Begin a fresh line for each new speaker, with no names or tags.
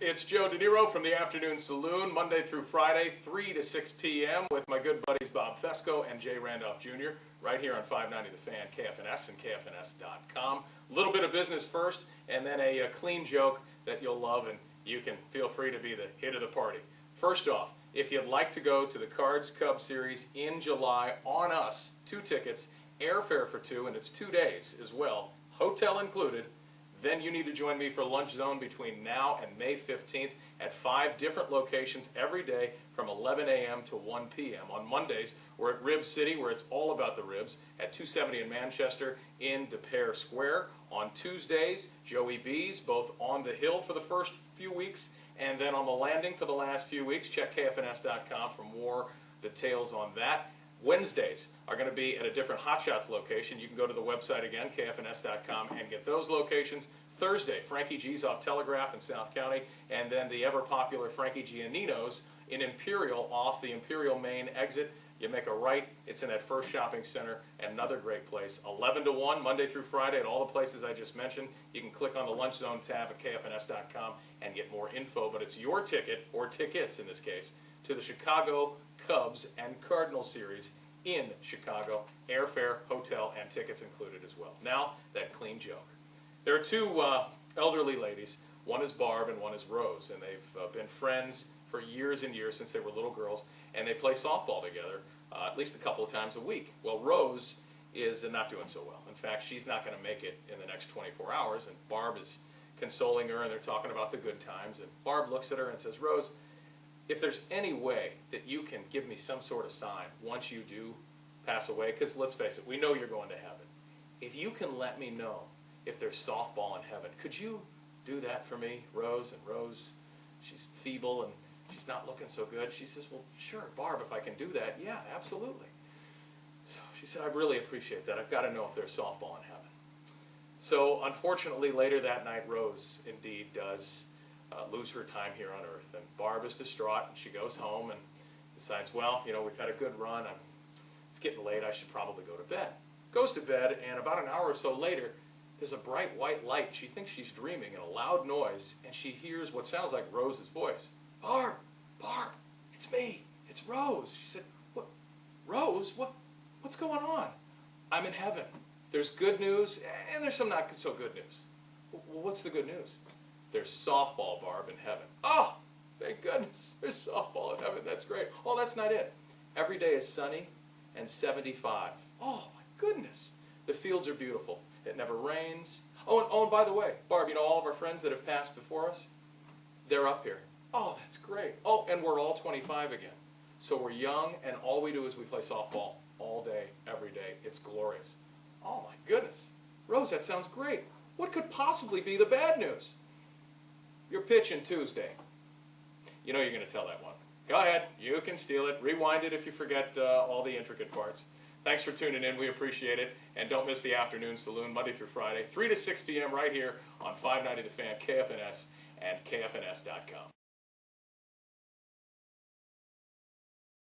It's Joe Dinero from the Afternoon Saloon, Monday through Friday, 3 to 6 p.m. with my good buddies Bob Fesco and Jay Randolph Jr. right here on 590 The Fan, KFNS and KFNS.com. A little bit of business first, and then a clean joke that you'll love, and you can feel free to be the hit of the party. First off, if you'd like to go to the Cards-Cubs series in July on us, 2 tickets, airfare for 2, and it's 2 days as well, hotel included, then you need to join me for Lunch Zone between now and May 15th at 5 different locations every day from 11 a.m. to 1 p.m. On Mondays, we're at Rib City, where it's all about the ribs, at 270 in Manchester in De Pere Square. On Tuesdays, Joey B's, both on the Hill for the first few weeks, and then on the Landing for the last few weeks. Check KFNS.com for more details on that. Wednesdays are going to be at a different Hot Shots location. You can go to the website again, KFNS.com, and get those locations. Thursday, Frankie G's off Telegraph in South County, and then the ever-popular Frankie Giannino's in Imperial off the Imperial Main exit. You make a right, it's in that First Shopping Center, another great place. 11 to 1, Monday through Friday at all the places I just mentioned. You can click on the Lunch Zone tab at KFNS.com and get more info, but it's your ticket, or tickets in this case, to the Chicago Cubs and Cardinals series in Chicago. Airfare, hotel, and tickets included as well. Now, that clean joke. There are 2 elderly ladies. One is Barb and one is Rose, and they've been friends for years and years since they were little girls, and they play softball together at least a couple of times a week. Well, Rose is not doing so well. In fact, she's not going to make it in the next 24 hours, and Barb is consoling her, and they're talking about the good times, and Barb looks at her and says, "Rose, if there's any way that you can give me some sort of sign once you do pass away, because let's face it, we know you're going to heaven. If you can let me know if there's softball in heaven, could you do that for me, Rose?" And Rose, she's feeble and she's not looking so good. She says, "Well, sure, Barb, if I can do that, yeah, absolutely." So she said, "I really appreciate that. I've got to know if there's softball in heaven." So unfortunately, later that night, Rose indeed does lose her time here on Earth. And Barb is distraught, and she goes home and decides, well, you know, we've had a good run. It's getting late. I should probably go to bed. Goes to bed, and about an hour or so later, there's a bright white light. She thinks she's dreaming, and a loud noise, and she hears what sounds like Rose's voice. "Barb, Barb, it's me. It's Rose." She said, "What, Rose? What's going on?" "I'm in heaven. There's good news, and there's some not so good news." "Well, what's the good news?" "There's softball, Barb, in heaven." "Oh, thank goodness. There's softball in heaven. That's great." "Oh, that's not it. Every day is sunny and 75. "Oh, my goodness. The fields are beautiful. It never rains." Oh, and by the way, Barb, you know all of our friends that have passed before us? They're up here." "Oh, that's great. Oh, and we're all 25 again. So we're young, and all we do is we play softball all day, every day. It's glorious." "Oh, my goodness. Rose, that sounds great. What could possibly be the bad news?" "You're pitching Tuesday." You know you're going to tell that one. Go ahead. You can steal it. Rewind it if you forget all the intricate parts. Thanks for tuning in. We appreciate it. And don't miss the Afternoon Saloon, Monday through Friday, 3 to 6 p.m. right here on 590 The Fan, KFNS, and KFNS.com.